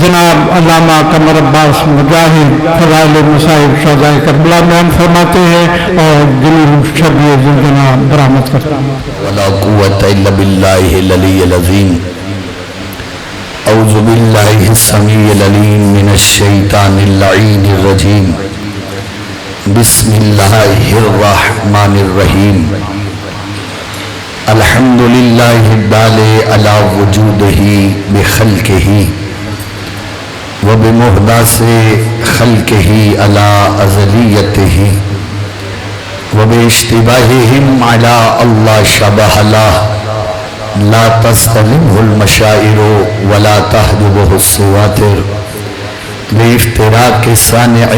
جناب علامہ قمر عباس مجاہد فضائل مصائب شہدائے کربلا بیان فرماتے ہیں اور جنوب شبیہ زندنا برآمد کرتے ہیں. ولا قوة الا بالله العلي العظيم. اعوذ بالله السميع العليم من الشيطان اللعين الرجيم. بسم الله الرحمن الرحيم. الحمد لله الدال على وجوده بخلقه وبمحدث خلقه على ازليته وباشتباههم على الله شبه له لا تستلمه المشاعر ولا تهدبه السواتر لافتراق الصانع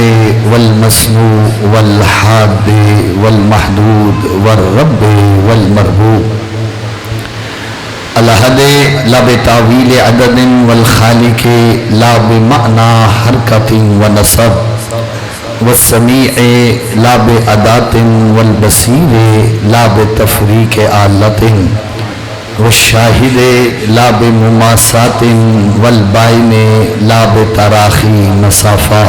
والمصنوع والحاد والمحدود والرب والمربوب الأحد لا بتاويل عدد والخالق لا بمعنى حركة ونصب والسميع لا بأداة والبصير لا بتفريق آلة والشاهد لا بمماسات والبائن لا بتراخي مسافة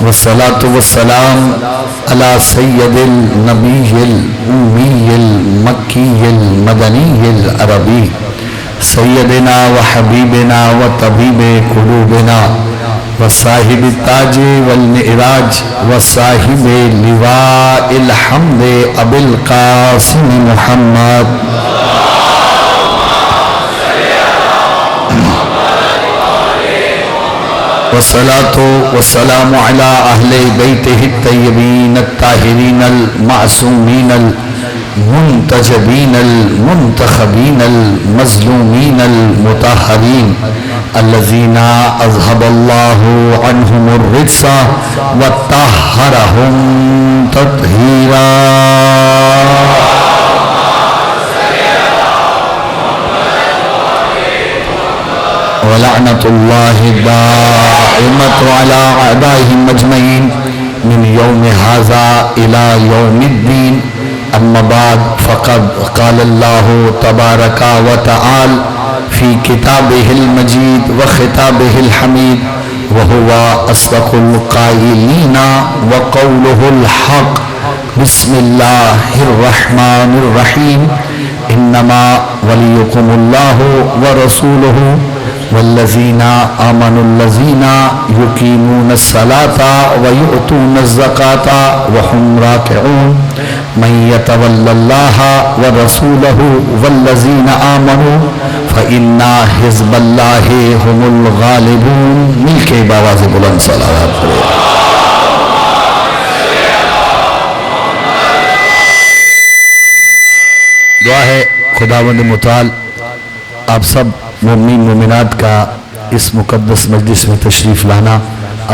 والصلاة والسلام على سيد النبي الأمي المكي المدني العربي سيدنا وحبيبنا وطبيب قلوبنا وصاحب التاج والمعراج وصاحب لواء الحمد أبي القاسم محمد والصلاة والسلام على أهل بيته الطيبين الطاهرين المعصومين المنتجبين المنتخبين المظلومين المطهرين الذين أذهب الله عنهم الرجس وطهرهم تطهيرا. ولعنة الله دائمة على أعدائهم أجمعين من يوم هذا إلى يوم الدين. أما بعد فقد قال الله تبارك وتعالى في كتابه المجيد وخطابه الحميد وهو أصدق القائلين وقوله الحق. بسم الله الرحمن الرحيم. إنما وليكم الله ورسوله والذين آمنوا الذين يقيمون الصلاة ويؤتون الزكاة وهم راكعون من يتول الله ورسوله والذين آمنوا فإن حزب الله هم الغالبون. مل کے باواز بلند صلوات پڑھیں. دعا ہے خداوند متعال آپ سب مومنین مومنات کا اس مقدس مجلس میں تشریف لانا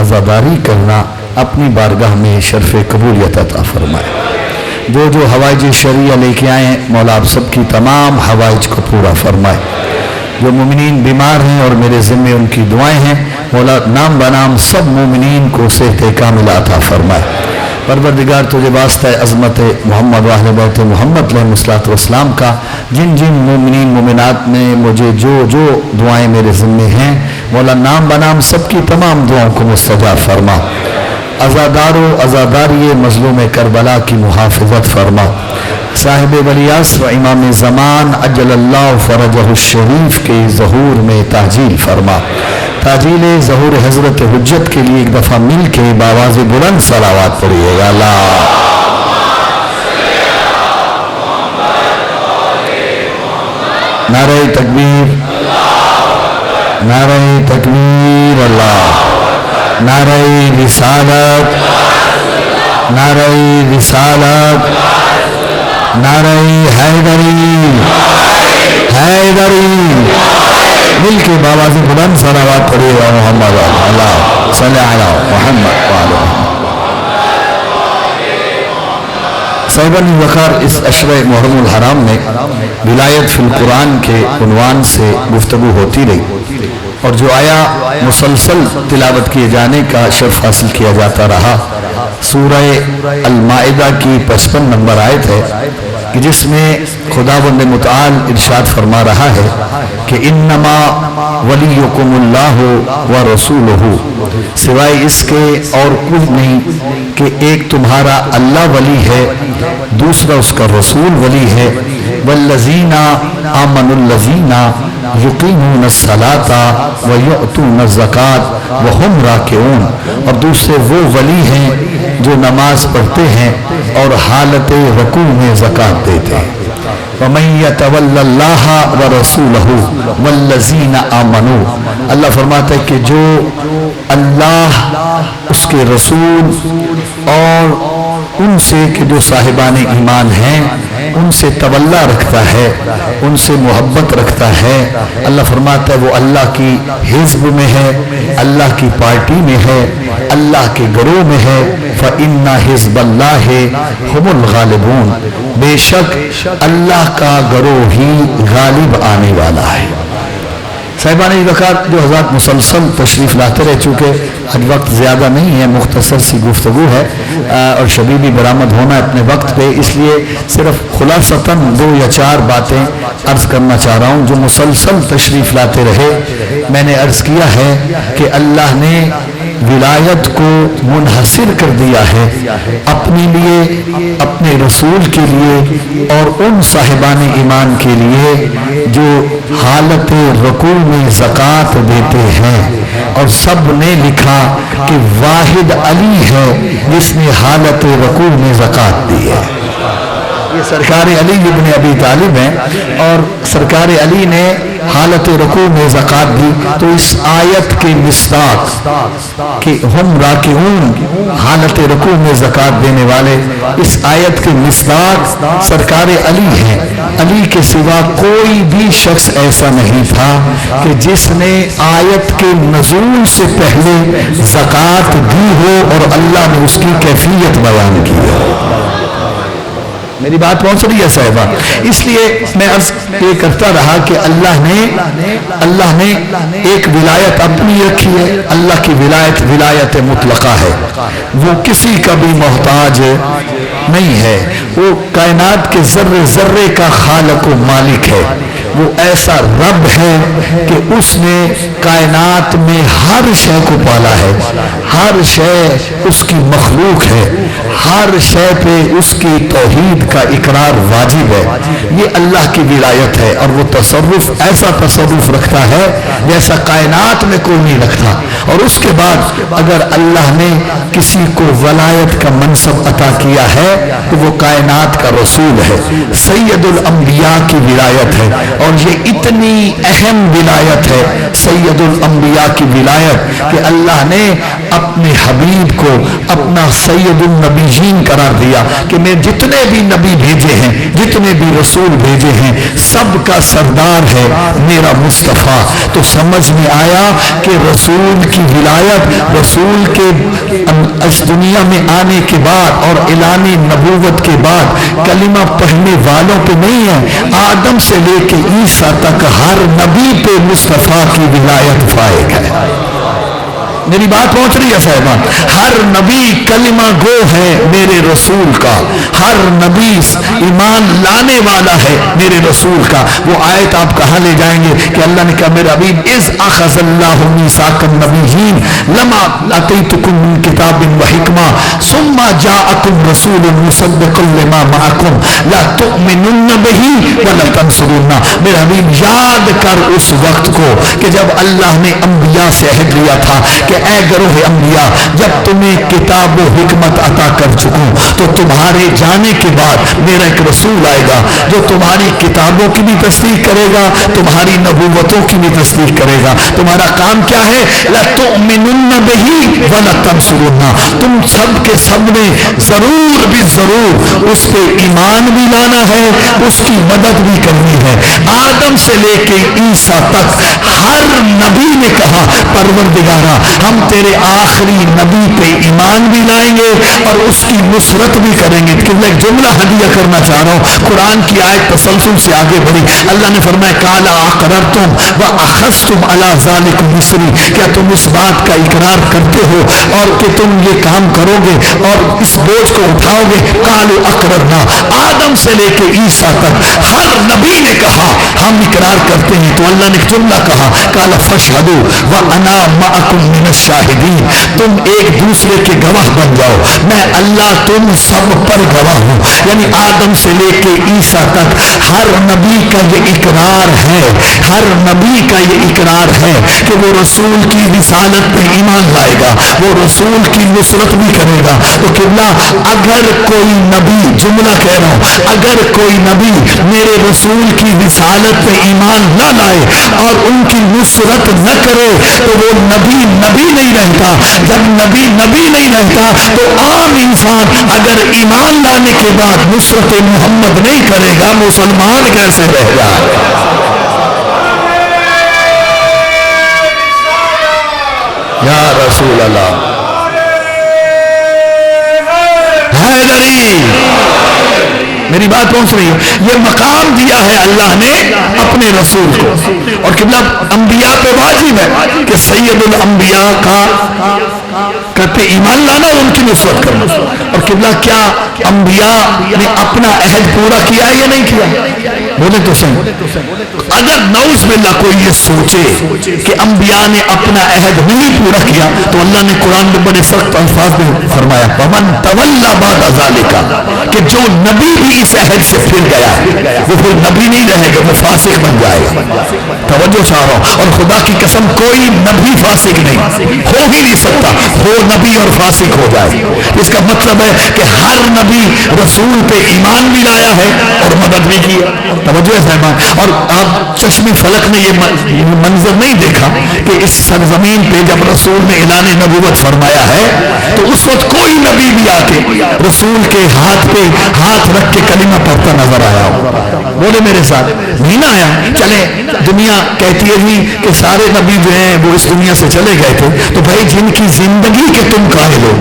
عزاداری کرنا اپنی بارگاہ میں شرف قبولیت عطا فرمائے. جو حوائج شرعیہ لے کے آئیں مولا آپ سب کی تمام حوائج کو پورا فرمائے. جو مومنین بیمار ہیں اور میرے ذمے ان کی دعائیں ہیں مولا نام بنام سب مومنین کو صحت کاملہ عطا فرمائے. پروردگار تجھے واسطہ عظمت محمد و اہل بیت محمد علیہ السلام کا جن جن مومنین مومنات نے مجھے جو دعائیں میرے ذمے ہیں مولا نام بنام سب کی تمام دعاؤں کو مستجاب فرما. عزادار و عزاداری مظلوم کربلا کی محافظت فرما. صاحب ولیاس و امام زمان عجل اللہ فرجہ الشریف کے ظہور میں تاجیل فرما. تاجیل ظہور حضرت حجت کے لیے ایک دفعہ مل کے باواز بلند صلوات پڑھیے گا. اللہ نعرہ تکبیر نعرہ تکبیر. اللہ نعرہ رسالت نعرہ رسالت نعرہ حیدری حیدری. مل کے باواز بلند صلوات پڑھیے گا. محمد اللہ صلی علی محمد وعلی صاحبان وقار. اس عشرہ محرم الحرام میں ولایت فی القرآن کے عنوان سے گفتگو ہوتی رہی اور جو آیا مسلسل تلاوت کیے جانے کا شرف حاصل کیا جاتا رہا. سورہ المائدہ کی 55 نمبر آیت ہے کہ جس میں خداوند متعال ارشاد فرما رہا ہے کہ انما ولیکمُ و رسولہ، سوائے اس کے اور کچھ نہیں کہ ایک تمہارا اللہ ولی ہے، دوسرا اس کا رسول ولی ہے، والذین آمنوا الذین یقیمون الصلاۃ ویؤتون الزکاۃ وہم راکعون، اور دوسرے وہ ولی ہیں جو نماز پڑھتے ہیں اور حالت رکوع میں زکوٰۃ دیتے ہیں۔ وَمَن يَتَوَلَّ اللَّهَ وَرَسُولَهُ وَالَّذِينَ آمَنُوا، اللہ فرماتا ہے کہ جو اللہ، اس کے رسول اور ان سے کہ جو صاحبان ایمان ہیں ان سے تولا رکھتا ہے، ان سے محبت رکھتا ہے، اللہ فرماتا ہے وہ اللہ کی حزب میں ہے، اللہ کی پارٹی میں ہے، اللہ کے گروہ میں ہے، فَإِنَّ حِزْبَ اللَّهِ هُمُ الْغَالِبُونَ، بے شک اللہ کا گروہ ہی غالب آنے والا ہے۔ صاحبان وقات جو حضرات مسلسل تشریف لاتے رہ چکے، آج وقت زیادہ نہیں ہے، مختصر سی گفتگو ہے اور شبی بھی برآمد ہونا ہے اپنے وقت پہ، اس لیے صرف خلاصتاً 2 یا 4 باتیں عرض کرنا چاہ رہا ہوں جو مسلسل تشریف لاتے رہے۔ میں نے عرض کیا ہے کہ اللہ نے ولایت کو منحصر کر دیا ہے اپنے لیے، اپنے رسول کے لیے اور ان صاحبان ایمان کے لیے جو حالت رکوع میں زکوٰۃ دیتے ہیں، اور سب نے لکھا کہ واحد علی ہے جس نے حالت رکوع میں زکوٰۃ دی ہے۔ یہ سرکار علی ابن ابی طالب ہیں اور سرکار علی نے حالت رکوع میں زکوٰۃ دی، تو اس آیت کے مصداق کہ ہم راکعون، حالت رکوع میں زکوٰۃ دینے والے، اس آیت کے مصداق سرکار علی ہیں۔ علی کے سوا کوئی بھی شخص ایسا نہیں تھا کہ جس نے آیت کے نزول سے پہلے زکوٰۃ دی ہو اور اللہ نے اس کی کیفیت بیان کی ہو۔ میری بات پہنچ رہی ہے صاحبہ؟ اس لیے میں عرض یہ کرتا رہا کہ اللہ نے ایک ولایت اپنی رکھی ہے۔ اللہ کی ولایت مطلقہ ہے، وہ کسی کا بھی محتاج نہیں ہے، وہ کائنات کے ذرے ذرے کا خالق و مالک ہے، وہ ایسا رب ہے کہ اس نے کائنات میں ہر شے کو پالا ہے، ہر شے اس کی مخلوق ہے، ہر شے پہ اس کی توحید کا اقرار واجب ہے۔ یہ اللہ کی ولایت ہے اور وہ تصرف ایسا تصرف رکھتا ہے جیسا کائنات میں کوئی نہیں رکھتا۔ اور اس کے بعد اگر اللہ نے کسی کو ولایت کا منصب عطا کیا ہے تو وہ کائنات کا رسول ہے، سید الانبیاء کی ولایت ہے، اور یہ اتنی اہم ولایت ہے سید الانبیاء کی ولایت کہ اللہ نے اپنے حبیب کو اپنا سید النبیین قرار دیا کہ میں جتنے بھی نبی بھیجے ہیں، جتنے بھی رسول بھیجے ہیں، سب کا سردار ہے میرا مصطفیٰ۔ تو سمجھ میں آیا کہ رسول کی ولایت رسول کے اس دنیا میں آنے کے بعد اور اعلان نبوت کے بعد کلمہ پڑھنے والوں پہ نہیں ہے، آدم سے لے کے عیسیٰ تک ہر نبی پہ مصطفیٰ کی ولایت فائق ہے۔ میری بات پہنچ رہی ہے صاحبان؟ ہر نبی کلمہ گو ہے میرے رسول کا، ہر نبی ایمان لانے والا ہے میرے رسول کا۔ وہ آیت آپ کہاں لے جائیں گے کہ اللہ نے کہا میرے حبیب اذ اخذ اللہ میثاق النبیین لما آتیتکم من کتاب و حکمہ ثم جاءکم رسول مصدق لما معکم لا تؤمنن بہ ولا تنصرنہ۔ میرے حبیب یاد کر اس وقت کو کہ جب اللہ نے انبیاء سے عہد لیا تھا کہ اے گروہ انبیاء جب تمہیں کتاب و حکمت عطا کر چکوں تو تمہارے جانے کے بعد میرا ایک رسول آئے گا جو تمہاری کتابوں کی بھی تصدیق کرے گا، تمہاری نبوتوں کی بھی تصدیق کرے گا۔ تمہارا کام کیا ہے؟ لَتُؤْمِنُنَّ بِهِ وَلَتَنْصُرُنَّ، تم سب کے سب نے ضرور بھی ضرور اس پہ ایمان بھی لانا ہے، اس کی مدد بھی کرنی ہے۔ آدم سے لے کے عیسیٰ تک ہر نبی نے کہا پروردگار دوبارہ ہم تیرے آخری نبی پہ ایمان بھی لائیں گے اور اس کی نصرت بھی کریں گے. کہ میں ایک جملہ ہدیہ کرنا چاہ رہا ہوں. قرآن کی آیت تسلسل سے آگے بڑھی. اللہ نے فرمایا قال اقررتم واخذتم علی ذلکم مصری, کیا تم اس بات کا اقرار کرتے ہو اور کہ تم یہ کام کرو گے اور اس بوجھ کو اٹھاؤ گے. قالوا اقررنا, آدم سے لے کے عیسیٰ تک ہر نبی نے کہا ہم اقرار کرتے ہیں. تو اللہ نے جملہ کہا قال فاشهدوا وانا معكم من الشاہدین, تم ایک دوسرے کے گواہ بن جاؤ, میں اللہ تم سب پر گواہ ہوں. یعنی آدم سے لے کے عیسیٰ تک ہر نبی کا یہ اقرار ہے, ہر نبی کا یہ اقرار ہے کہ وہ رسول کی رسالت پہ ایمان لائے گا, وہ رسول کی نصرت بھی کرے گا. تو قبلہ اگر کوئی نبی, جملہ کہہ رہا ہوں, اگر کوئی نبی میرے رسول کی رسالت پہ ایمان نہ لائے اور ان کی نصرت نہ کرے تو وہ نبی نبی نہیں رہتا. جب نبی نبی نہیں رہتا تو عام انسان اگر ایمان لانے کے بعد نصرت محمد نہیں کرے گا, مسلمان کیسے رہ جائے گا؟ یا رسول اللہ حیدری, میری بات پہنچ رہی ہے. یہ مقام دیا ہے اللہ نے اپنے رسول کو, اور قبلہ انبیاء پہ واجب ہے کہ سید الانبیاء کا پہ ایمان لانا اور ان کی نصرت کرنا. اور قبلہ کیا انبیاء نے اپنا عہد پورا کیا ہے یا نہیں کیا؟ بولے تو صحیح. اگر نعوذ باللہ کوئی یہ سوچے کہ انبیاء نے اپنا عہد نہیں پورا کیا تو اللہ نے قرآن میں بڑے سخت الفاظ میں فرمایا وَمَن تَوَلَّى بَعْدَ ذَلِكَ, کہ جو نبی بھی اس عہد سے پھر گیا وہ پھر نبی نہیں رہے گا, وہ فاسق بن جائے گا. توجہ چاہ رہا ہوں, اور خدا کی قسم کوئی نبی فاسق نہیں ہو ہی نہیں سکتا, ہو نبی اور فاسق ہو جائے. اس کا مطلب ہے کہ ہر نبی رسول پہ ایمان بھی لایا ہے اور مدد بھی کی. توجہ ہے صاحبان. اور آپ چشم فلک نے یہ منظر نہیں دیکھا کہ اس سرزمین پہ جب رسول نے اعلان نبوت فرمایا ہے تو اس وقت کوئی نبی بھی آ کے رسول کے ہاتھ پہ ہاتھ رکھ کے کلمہ پڑھتا نظر آیا ہو؟ بولے میرے ساتھ نہیں نہ آیا. چلے دنیا کہتی ہے جی کہ سارے نبی جو ہیں وہ اس دنیا سے چلے گئے تھے, تو بھائی جن کی زندگی کے تم قائل ہو,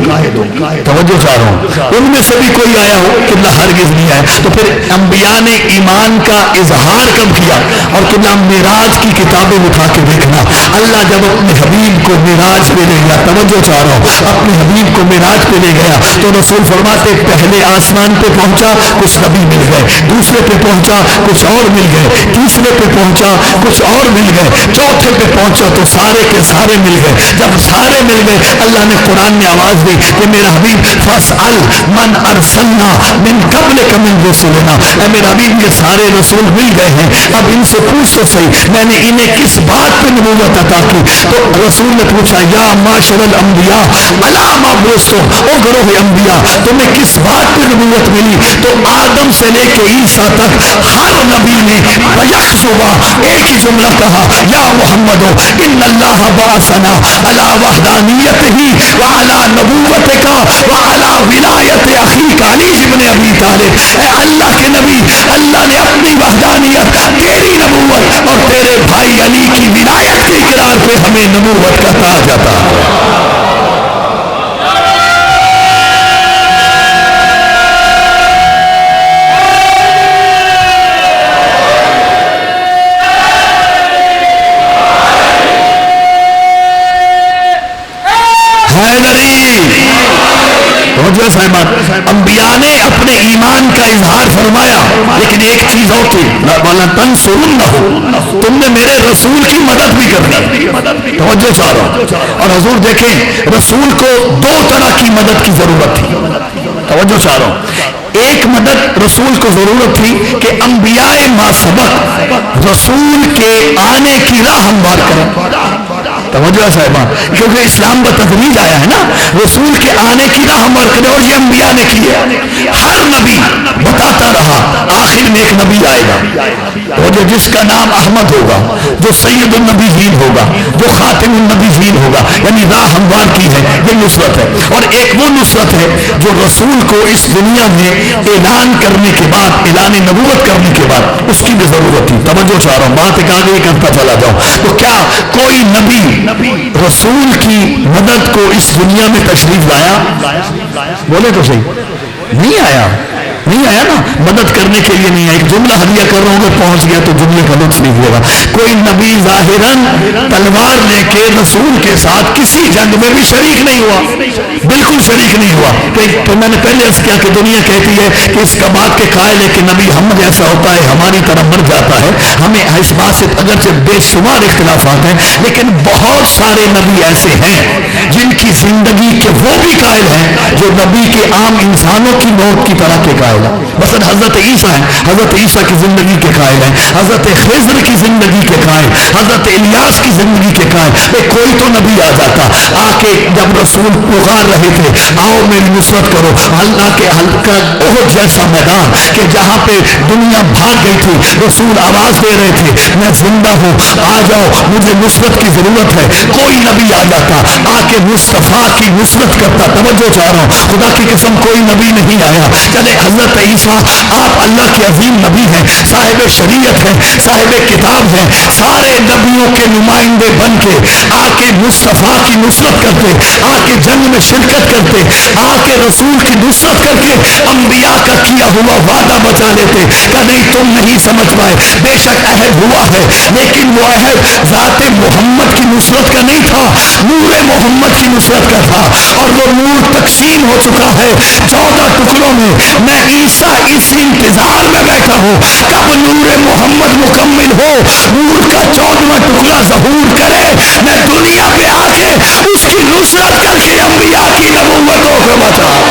توجہ چاہ رہا ہوں, ان میں سے بھی کوئی آیا ہو؟ قبلہ ہرگز نہیں آیا. تو پھر انبیاء نے ایمان کا اظہار کب کیا؟ اور قبلہ معراج کی کتابیں اٹھا کے دیکھنا, اللہ جب اپنے حبیب کو معراج پہ لے گیا, توجہ چاہ رہا ہوں, اپنے حبیب کو معراج پہ لے گیا تو رسول فرماتے پہلے آسمان پہ پہنچا کچھ نبی مل گئے, دوسرے پہ پہنچا کچھ اور مل گئے, تیسرے پہ پہنچا کچھ اور مل گئے, چوتھے پہ پہنچا تو سارے کے سارے مل گئے. جب سارے مل گئے اللہ نے قرآن میں آواز دی کہ میرا حبیب فاسأل من ارسلنا من قبلک من رسلنا, اے میرا حبیب یہ سارے رسول مل گئے ہیں, اب ان سے پوچھ تو صحیح میں نے انہیں کس بات پہ نبوت عطا کی. تو رسول نے پوچھا یا معاشر الانبیاء الا ما بعثتم, او گروہ انبیاء تمہیں کس بات پہ نبوت ملی؟ تو آدم سے لے کے عیسیٰ تک ہر نبی نے بیخشبہ ایک ہی جملہ کہا یا محمد ان اللہ بعثنا علی وحدانیتہ وعلی نبوتک وعلی ولایت اخیک علی ابن ابی طالب. اے اللہ کے نبی, اللہ نے اپنی وحدانیت, تیری نبوت اور تیرے بھائی علی کی ولایت کے اقرار پہ ہمیں نبوت کا تاج عطا ہوا. انبیاء نے اپنے ایمان کا اظہار فرمایا, لیکن ایک چیز اور تھی, تم نے میرے رسول کی مدد بھی کرنی. توجہ چاہ رہا ہوں. اور حضور دیکھیں رسول کو دو طرح کی مدد کی ضرورت تھی. توجہ چاہ رہا ہوں. ایک مدد رسول کو ضرورت تھی کہ انبیاء ما سبق رسول کے آنے کی راہ ہموار کریں. توجہ صاحبان, کیونکہ اسلام بتدریج آیا ہے نا, رسول کے آنے کی راہ ہموار کریں, اور یہ انبیاء نے کی ہے. ہر نبی بتاتا رہا آخر میں ایک نبی آئے گا وہ جو جس کا نام احمد ہوگا, جو سید النبیین ہوگا, جو خاتم النبیین ہوگا, ہوگا، یعنی راہ ہموار کی ہے، یہ نصرت ہے۔ اور ایک وہ نصرت ہے جو رسول کو اس دنیا میں اعلان کرنے کے بعد، اعلان نبوت کرنے کے بعد اس کی بھی ضرورت تھی۔ توجہ چاہ رہا ہوں، بات ایک آگے کرتا چلا جاؤں۔ تو کیا کوئی نبی رسول کی مدد کو اس دنیا میں تشریف لایا؟ بولے تو صحیح، نہیں آیا، نہیں آیا نا، مدد کرنے کے لیے نہیں آیا۔ ایک جملہ ہدیہ کر رہا ہوں، اگر پہنچ گیا تو جملے کا لطف نہیں ہوگا۔ کوئی نبی ظاہراً تلوار لے کے رسول کے ساتھ کسی جنگ میں بھی شریک نہیں ہوا، بالکل شریک نہیں ہوا۔ تو میں نے پہلے عرض کیا کہ دنیا کہتی ہے کہ اس کا بات کے قائل ہے کہ نبی ہم جیسا ہوتا ہے، ہماری طرح مر جاتا ہے۔ ہمیں اس بات سے اگرچہ بے شمار اختلافات ہیں، لیکن بہت سارے نبی ایسے ہیں جن کی زندگی کے وہ بھی قائل ہیں جو نبی کے عام انسانوں کی موت کی طرح کے قائل ہیں۔ مثلا حضرت عیسیٰ ہیں، حضرت عیسیٰ کی زندگی کے قائل ہیں، حضرت خضر کی زندگی کے قائل، حضرت الیاس کی زندگی کے قائل۔ کوئی تو نبی آ جاتا، آ کے جب رسول پکار رہے تھے آؤ میری نصرت کرو، اللہ کے ہلکا احد جیسا میدان کہ جہاں پہ دنیا بھاگ گئی تھی، رسول آواز دے رہے تھے میں زندہ ہوں، آ جاؤ مجھے نصرت کی ضرورت ہے۔ کوئی نبی آ جاتا، آ کے مصطفیٰ کی نصرت کرتا۔ توجہ چاہ رہا ہوں، خدا کی قسم کوئی نبی نہیں آیا۔ چلے حضرت عیسیٰ آپ اللہ کے عظیم نبی ہیں، صاحب شریعت ہیں، صاحب کتاب ہیں، سارے نبیوں کے نمائندے بن کے آ کے مصطفیٰ کی نصرت کرتے، آ کے جنگ میں شرکت کرتے، آ کے رسول کی نصرت کر کے انبیاء کا کیا ہوا وعدہ بچا لیتے۔ کہ نہیں تم نہیں سمجھ پائے، بے شک عہد ہوا ہے، لیکن وہ عہد ذات محمد کی نصرت کا نہیں تھا، نور محمد کی نصرت کا تھا، اور وہ نور تقسیم ہو چکا ہے 14 ٹکڑوں میں۔ میں عیسیٰ اس انتظار میں بیٹھا ہوں کب نور محمد مکمل ہو، نور کا 14واں ٹکڑا ظہور کرے، میں دنیا پہ آ کے اس کی نصرت کر کے انبیاء کی نبوتوں کو بچاؤں۔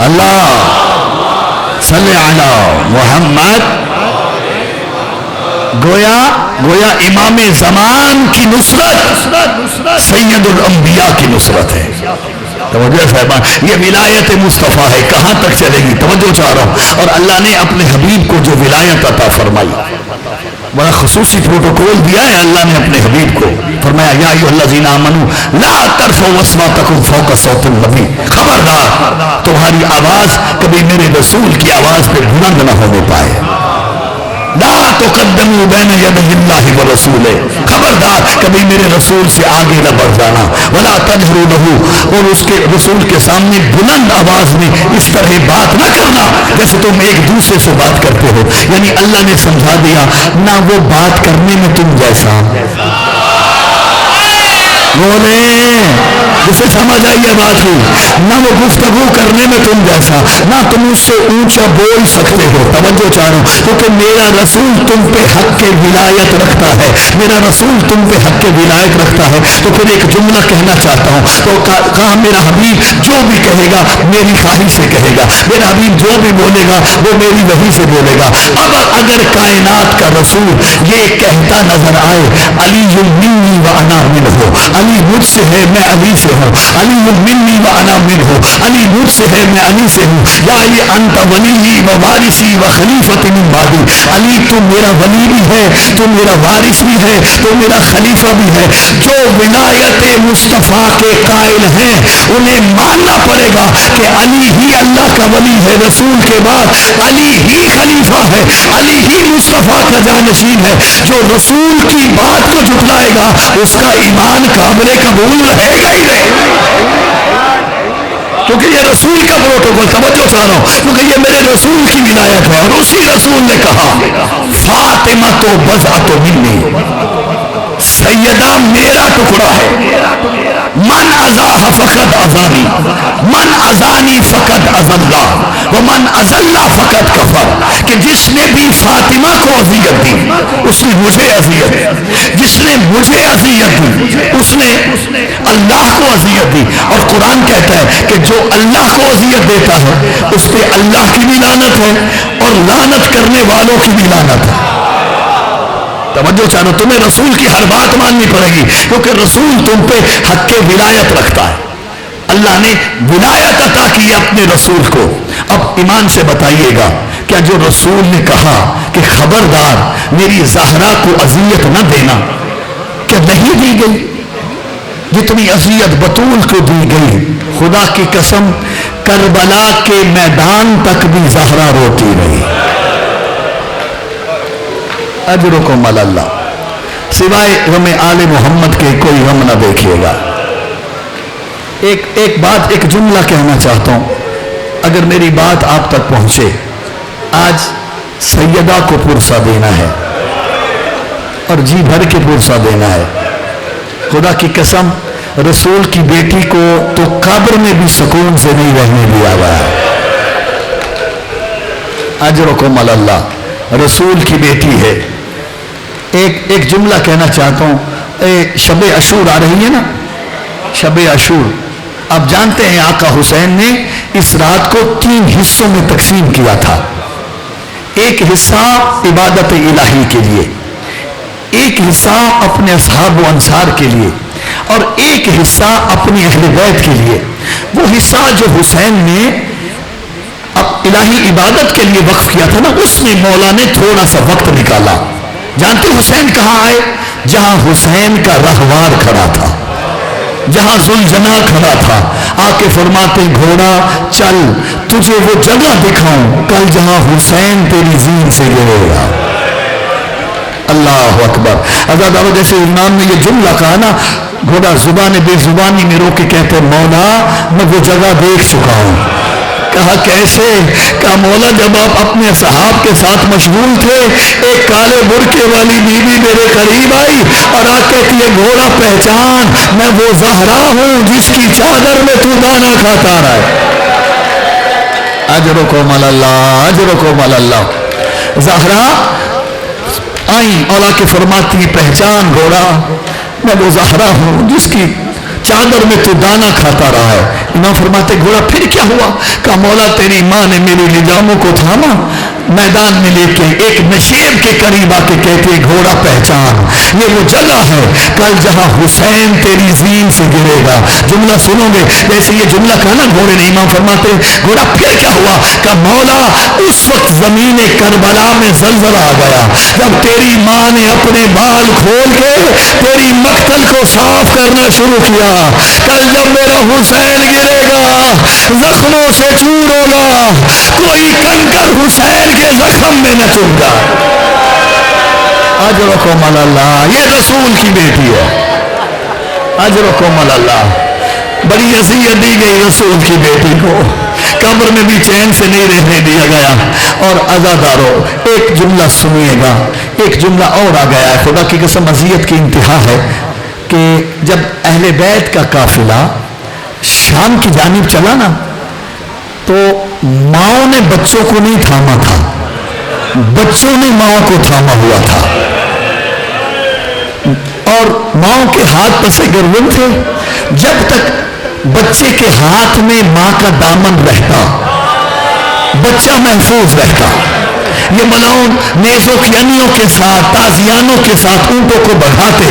اللہ صلی علی محمد۔ گویا امام زمان کی نصرت سید الانبیاء کی نصرت ہے۔ توجہ صاحبان، یہ ولایت مصطفیٰ ہے، کہاں تک چلے گی؟ توجہ چاہ رہا ہوں۔ اور اللہ نے اپنے حبیب کو جو ولایت عطا فرمائی، بڑا خصوصی پروٹوکول دیا ہے اللہ نے اپنے حبیب کو۔ فرمایا یا ایھا الذین آمنوا لا ترفعوا اصواتکم فوق صوت النبی، خبردار تمہاری آواز کبھی میرے رسول کی آواز پہ بلند نہ ہونے پائے۔ لا تقدموا بین یدی اللہ ورسولہ، خبردار کبھی میرے رسول سے آگے نہ بڑھ جانا۔ ولا تجہروا لہ، اور اس کے رسول کے سامنے بلند آواز میں اس طرح بات نہ کرنا جیسے تم ایک دوسرے سے بات کرتے ہو۔ یعنی اللہ نے سمجھا دیا نہ وہ بات کرنے میں تم جیسا، بولے جسے سمجھ آئیے بات کی، نہ وہ گفتگو کرنے میں تم جیسا، نہ تم اس سے اونچا بول سکتے ہو۔ توجہ چاہ رہا ہوں، کیونکہ میرا رسول تم پہ حق کے ولایت رکھتا ہے، میرا رسول تم پہ حق کے ولایت رکھتا ہے۔ تو پھر ایک جملہ کہنا چاہتا ہوں، تو کہا میرا حبیب جو بھی کہے گا میری خواہش سے کہے گا، میرا حبیب جو بھی بولے گا وہ میری وحی سے بولے گا۔ اب اگر کائنات کا رسول یہ کہتا نظر آئے علی منی و انا منہ، علی مجھ سے ہے میں علی سے ہوں، علی منی و انا منہ، علی مجھ سے ہے میں علی سے ہوں، یا علی انت ولی و وارثی و خلیفۃ من بعدی، علی تو میرا ولی بھی ہے، تو میرا وارث بھی ہے، تو میرا خلیفہ بھی ہے۔ جو ولایت مصطفیٰ کے قائل ہیں انہیں ماننا پڑے گا کہ علی ہی اللہ کا ولی ہے، رسول کے بعد علی ہی خلیفہ ہے، علی ہی مصطفیٰ کا جانشین ہے۔ جو رسول کی بات کو جھٹلائے گا اس کا ایمان قابل قبول رہے گا ہی نہیں، کیونکہ یہ رسول کا پروٹوکول۔ توجہ چاہ رہا ہوں، کیونکہ یہ میرے رسول کی ولایت ہے، اور اسی رسول نے کہا فاطمہ تو بضعۃ منی، سیدہ میرا ٹکڑا ہے، من اذاہ فقد اذانی، من اذانی فقد اذلہ، ومن اذلہ فقد کفر، کہ جس نے بھی فاطمہ کو اذیت دی اس نے مجھے اذیت دی، جس نے مجھے اذیت دی اس نے اللہ کو اذیت دی۔ اور قرآن کہتا ہے کہ جو اللہ کو اذیت دیتا ہے اس پہ اللہ کی بھی لعنت ہے اور لعنت کرنے والوں کی بھی لعنت ہے۔ توجہ چاہو، تمہیں رسول کی ہر بات ماننی پڑے گی، کیونکہ رسول تم پہ حق کے ولایت رکھتا ہے۔ اللہ نے ولایت عطا کی اپنے رسول کو۔ اب ایمان سے بتائیے گا، کیا جو رسول نے کہا کہ خبردار میری زہرا کو اذیت نہ دینا، کیا نہیں دی گئی؟ جتنی اذیت بطول کو دی گئی، خدا کی قسم کربلا کے میدان تک بھی زہرا روتی رہی۔ اجرکم علی اللہ، سوائے غم آل محمد کے کوئی غم نہ دیکھیے گا۔ ایک بات، ایک جملہ کہنا چاہتا ہوں، اگر میری بات آپ تک پہنچے۔ آج سیدہ کو پرسہ دینا ہے اور جی بھر کے پرسہ دینا ہے۔ خدا کی قسم رسول کی بیٹی کو تو قبر میں بھی سکون سے نہیں رہنے دیا گیا ہے۔ اجرکم علی اللہ، رسول کی بیٹی ہے۔ ایک جملہ کہنا چاہتا ہوں، شب عاشور آ رہی ہے نا، شب عاشور، آپ جانتے ہیں آقا حسین نے اس رات کو 3 حصوں میں تقسیم کیا تھا۔ ایک حصہ عبادت الہی کے لیے، ایک حصہ اپنے اصحاب و انصار کے لیے، اور ایک حصہ اپنی اہل بیت کے لیے۔ وہ حصہ جو حسین نے اب الہی عبادت کے لیے وقف کیا تھا نا، اس میں مولا نے تھوڑا سا وقت نکالا۔ جانتے حسین کہاں آئے؟ جہاں حسین کا رہوار کھڑا تھا، جہاں ذوالجناح کھڑا تھا۔ آ کے فرماتے گھوڑا چل تجھے وہ جگہ دکھاؤں کل جہاں حسین تیری زین سے گرے گا۔ اللہ اکبر۔ عزادارو جیسے امام نے یہ جملہ کہا نا، گھوڑا زبان بے زبانی میں رو کے کہتے مولا میں وہ جگہ دیکھ چکا ہوں۔ کہا کیسے؟ کہا مولا جب آپ اپنے صحاب کے ساتھ مشغول تھے، ایک کالے برقعے والی بیوی میرے قریب آئی اور آ کہتی ہے گھوڑا پہچان میں وہ زہرا ہوں جس کی چادر میں تو دانا کھاتا رہا ہے۔ اجرکم علی اللہ، اجرکم علی اللہ۔ زہرا آئی اور آ کے فرماتی پہچان گھوڑا میں وہ زہرا ہوں جس کی چادر میں تو دانا کھاتا رہا ہے۔ امام فرماتے گھوڑا پھر کیا ہوا؟ کہا مولا تیری ماں نے میری لجاموں کو تھاما، میدان میں لے کے ایک نشیب کے قریب آ کے کہتے گھوڑا پہچان یہ وہ جگہ ہے کل جہاں حسین تیری زین سے گرے گا۔ جملہ سنو گے، جیسے یہ جملہ کہا نا گھوڑے نے، امام فرماتے گھوڑا پھر کیا ہوا؟ کہ مولا اس وقت زمین کربلا میں زلزلہ آ گیا جب تیری ماں نے اپنے بال کھول کے تیری مقتل کو صاف کرنا شروع کیا۔ کل جب میرا حسین گرے گا زخموں سے چور ہوگا، کوئی کنکر حسین کے زخم میں نہ چبھے گا۔ اجرکم علی اللہ، یہ رسول کی بیٹی ہے۔ اجرکم علی اللہ، بڑی اذیت دی گئی رسول کی بیٹی کو، قبر میں بھی چین سے نہیں رہنے دیا گیا۔ اور عزادارو ایک جملہ سنیے گا، ایک جملہ اور آ گیا ہے، خدا کی قسم اذیت کی انتہا ہے کہ جب اہل بیت کا قافلہ شام کی جانب چلا نا تو ماؤں نے بچوں کو نہیں تھاما تھا، بچوں نے ماؤں کو تھاما ہوا تھا، اور ماؤں کے ہاتھ پسے گردن تھے۔ جب تک بچے کے ہاتھ میں ماں کا دامن رہتا بچہ محفوظ رہتا۔ یہ ملاؤن نیزوں کینیوں کے ساتھ تازیانوں کے ساتھ اونٹوں کو بڑھاتے،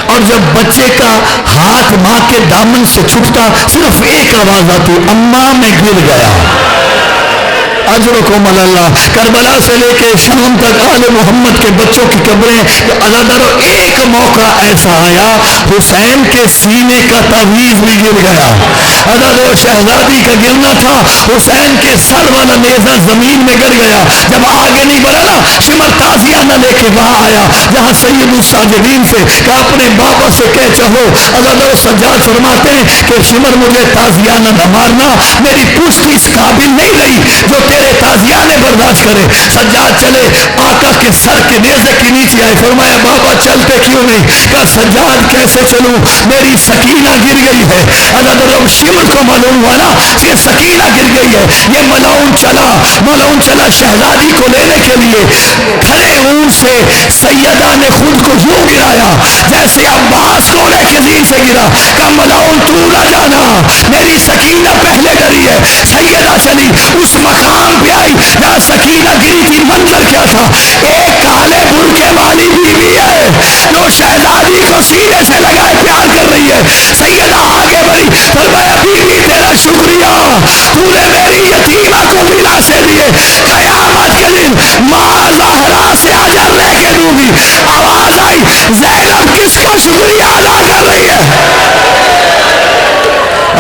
اور جب بچے کا ہاتھ ماں کے دامن سے چھٹتا صرف ایک آواز آتی اماں میں گر گیا۔ اجرکم علی اللہ۔ کربلا سے لے کے شام تک آل محمد کے بچوں کی قبریں عزادارو، ایک موقع ایسا آیا حسین کے سینے کا تعویذ بھی گر گیا۔ عزادارو شہزادی کا گرنا تھا، حسین کے سر والا نیزہ زمین میں گر گیا۔ جب آگے نہیں بڑھا نا، شمر تازیانہ لے کے وہاں آیا جہاں سید الساجدین سے کہ اپنے بابا سے کہہ چاہو۔ عزادارو سجاد فرماتے ہیں کہ شمر مجھے تازیانہ نہ مارنا، میری پشت اس قابل نہیں رہی جو تیرے تازیانے برداشت کرے۔ سجاد چلے، آقا کے سر کے نیزے کے نیچے آئے، فرمایا بابا چلتے کیوں نہیں؟ کہا سجاد کیسے چلوں، میری سکینہ گر گئی ہے۔ حضرت شمر کو معلوم ہوا نا کہ سکینہ گر گئی ہے، یہ ملعون چلا شہزادی کو لینے کے لیے، کھڑے اونٹ سے سیدہ نے خود کو یوں گرایا جیسے عباس کو لے کے زین سے گرا، کہا ملعون تو نہ جانا، میری سکینہ پہلے ڈری ہے۔ سیدہ چلی اس مقام پہ آئی جہاں سکینہ گری تھی، منظر کیا تھا، ایک کالے برقعے والی بیوی ہے جو شہزادی کو سینے سے لگائے پیار کر رہی ہے۔ سیدہ آگے بڑھی، فرمایا بیوی تیرا شکریہ، تو نے میری یتیمہ کو دلاسے دیے، قیامت کے دن ماں زہرا سے اجر لے کے دوں گی۔ آواز آئی زینب کس کو شکریہ ادا کر رہی ہے؟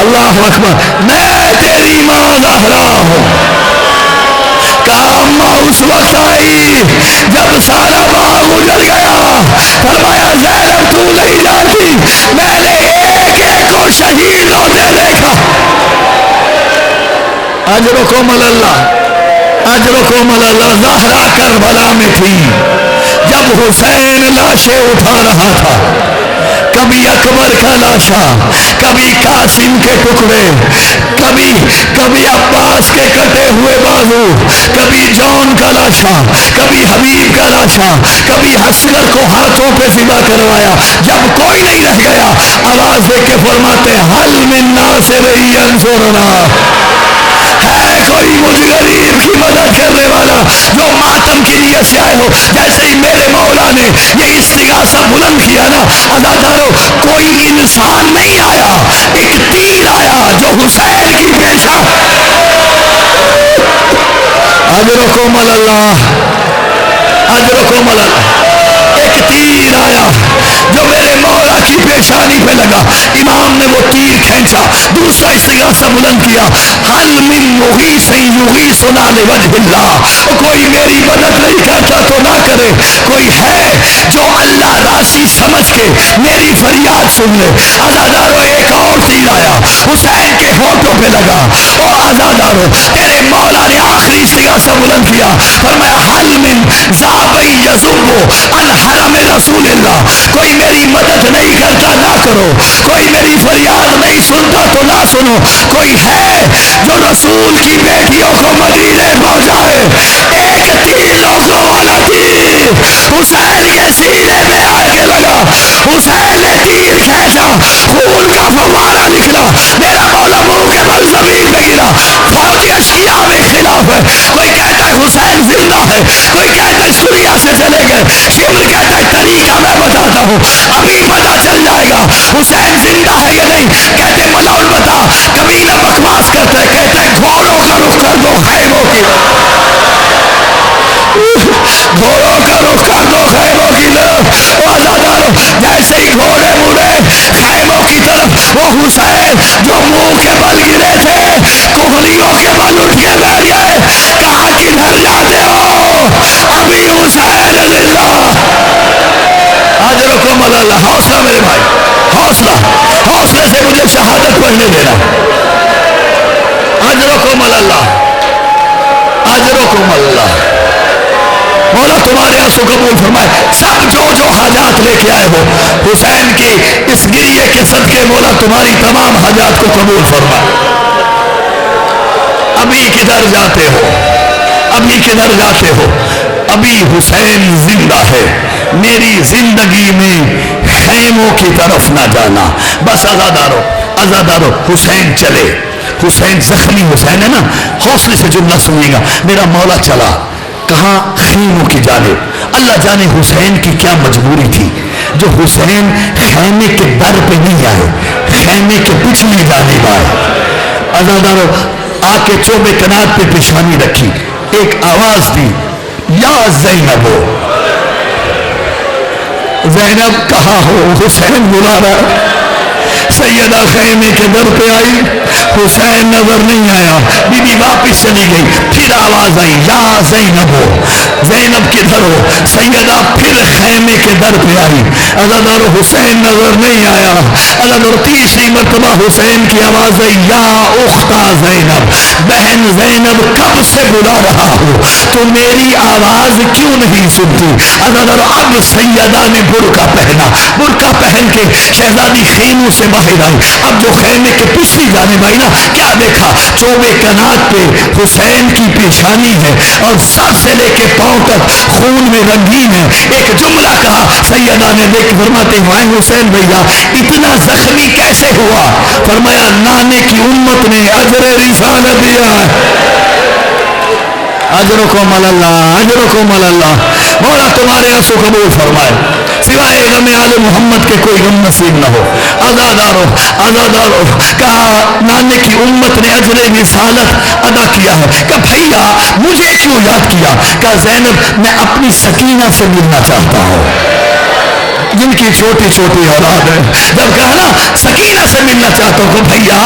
اللہ اکبر، میں تیری ماں زہرا ہوں۔ کام اس وقت آئی جب سارا باغ اجڑ گیا، فرمایا زینب تو نہیں جانتی میں نے ایک ایک کو شہید ہوتے دیکھا۔ اجرکم اللہ، اجرکم اللہ۔ زہرا کربلا میں تھی جب حسین لاشیں اٹھا رہا تھا، کبھی اکبر کا لاشا، کبھی قاسم کے ٹکڑے، کبھی عباس کے کٹے ہوئے بازو، کبھی جون کا لاشا، کبھی حبیب کا لاشا، کبھی حسکر کو ہاتھوں پہ ذبح کروایا۔ جب کوئی نہیں رہ گیا، آواز دے کے فرماتے حل من ناصر ینصرنا، ہے کوئی مجھ غریب کی مدد کرنے والا جو ماتم کی نیت سے آئے ہو؟ جیسے ہی میرے مولا نے یہ استغاثہ بلند کیا نا، عزادارو کوئی انسان نہیں آیا، ایک تیر آیا جو حسین کی پیشہ۔ اجرکم اللہ، اجرکم اللہ۔ ایک تیر آیا جو میرے مولا کی پیشانی پہ لگا، امام نے وہ تیر کھینچا، دوسرا استغاثہ بلند کیا، حل من مغیث یغیثنا لوجہ اللہ، کوئی میری مدد نہیں کرتا تو نہ کرے، کوئی ہے جو اللہ راسی سمجھ کے میری فریاد سن لے۔ عزادارو ایک اور تیر آیا، حسین کے ہونٹوں پہ لگا، او عزادارو تیرے مولا نے آخری استغاثہ بلند کیا، فرمایا حل من ذابی یذب عن حرم رسول اللہ، کوئی میری مدد نہیں کرتا نہ کرو، کوئی میری فریاد نہیں سنتا تو نہ سنو، کوئی ہے جو رسول کی بیٹیوں کو مدینے پہنچائے۔ ایک تیر روکنے والا تیر حسین کے سینے میں آ کے لگا، حسین نے تیر کھینچا، خون کا فوارہ نکلا، میرا مولا منہ کے بل زمین پہ گرا۔ فوجی اشیاء میں اختلاف ہے، کوئی کہتا ہے حسین زندہ ہے، کوئی کہتا ہے دنیا سے چلے گئے، شمر کہتا ہے طریقہ میں بتاتا ہوں، ابھی پتا چل جائے گا حسین زندہ ہے یا نہیں۔ کہتے ملعون بتا، قبیلہ بکواس کرتا ہے، کہتا ہے گھوڑوں کا رخ کر دو خیموں کی، گھوڑوں کا رخ کر دو خیموں کی طرف۔ آزادارو جیسے ہی گھوڑے مڑے خیموں کی طرف، وہ حسین جو منہ کے بل گرے تھے کوہلیوں کے بل اٹھ کے بیٹھ گئے، کہاں کدھر جاتے ہو؟ ابھی حسین زندہ۔ اجرکم اللہ۔ حوصلہ میرے بھائی، حوصلہ، حوصلے سے مجھے شہادت پڑھنے دینا۔ اجرکم اللہ، اجرکم اللہ۔ مولا تمہارے آنسو قبول فرمائے، سب جو حاجات لے کے آئے ہو حسین کی اس گریے کے صدقے مولا تمہاری تمام حاجات کو قبول فرمائے۔ ابھی کدھر جاتے ہو؟ ابھی کدھر جاتے ہو؟ ابھی حسین زندہ ہے، میری زندگی میں خیموں کی طرف نہ جانا۔ بس آزادارو، آزادارو حسین چلے، حسین زخمی حسین ہے نا، حوصلے سے جملہ سنیے گا، میرا مولا چلا کہاں؟ خیموں کی جانب۔ اللہ جانے حسین کی کیا مجبوری تھی جو حسین خیمے کے در پہ نہیں آئے، خیمے کے پچھلی جانب آئے۔ آزادارو آ کے چوبے کنات پہ پیشانی رکھی، ایک آواز دی، یا زینب، زینب کہاں ہو؟ حسین بلا رہا۔ سیدہ خیمے کے در پہ آئی، حسین نظر نہیں آیا، بی بی واپس چلی گئی، پھر آواز آئی یا زینب، زینب کدھر ہو؟ سیدہ پھر خیمے کے در پہ آئی، عزادارو حسین نظر نہیں آیا، عزادارو تیسری مرتبہ حسین کی آواز آئی یا اختہ زینب، بہن زینب کب سے بلا رہا ہو، تو میری آواز کیوں نہیں سنتی؟ عزادارو اب سیدہ نے برقع پہنا، برقع پہن کے شہزادی خیموں سے باہر آئی. اب جو خیمے کے پچھلی جانب آئی نا, کیا دیکھا؟ چوبے کنات پہ حسین کی پیشانی ہے اور سر سے لے کے پاؤں تک خون میں رنگین ہے. ایک جملہ کہا, سیدہ نے دیکھ فرماتے ہیں حسین بھیا اتنا زخمی کیسے ہوا؟ فرمایا نانے کی امت نے اجر رسالت دیا ہے. اجرکم اللہ, اجرکم اللہ. مولا تمہارے آنسو قبول فرمائے, سوائے غم آل محمد کے کوئی غم نصیب نہ ہو. آزادارو آزادارو, کہا نانے کی امت نے اجر رسالت ادا کیا ہے. کہا بھیا مجھے کیوں یاد کیا؟ کہا زینب میں اپنی سکینہ سے ملنا چاہتا ہوں جن کی چھوٹی چھوٹی اولاد ہے. جب کہا نا سکینہ سے ملنا چاہتا ہوں, بھیا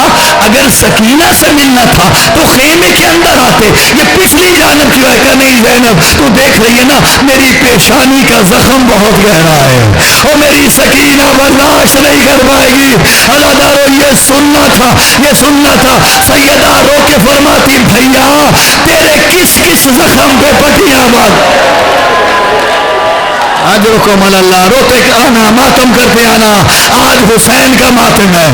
اگر سکینہ سے ملنا تھا تو خیمے کے اندر آتے, یہ پچھلی جانب کیوں ہے؟ کہ نہیں زینب تو دیکھ رہی ہے نا میری پیشانی کا زخم بہت گہرا ہے اور میری سکینہ برداشت نہیں کر پائے گی. ہزادارو یہ سننا تھا, یہ سننا تھا. سیدہ رو کے فرماتی بھیا تیرے کس کس زخم پہ پٹیاں مار اجرکم اللہ. روتے آنا, ماتم کرتے آنا. آج حسین کا ماتم ہے,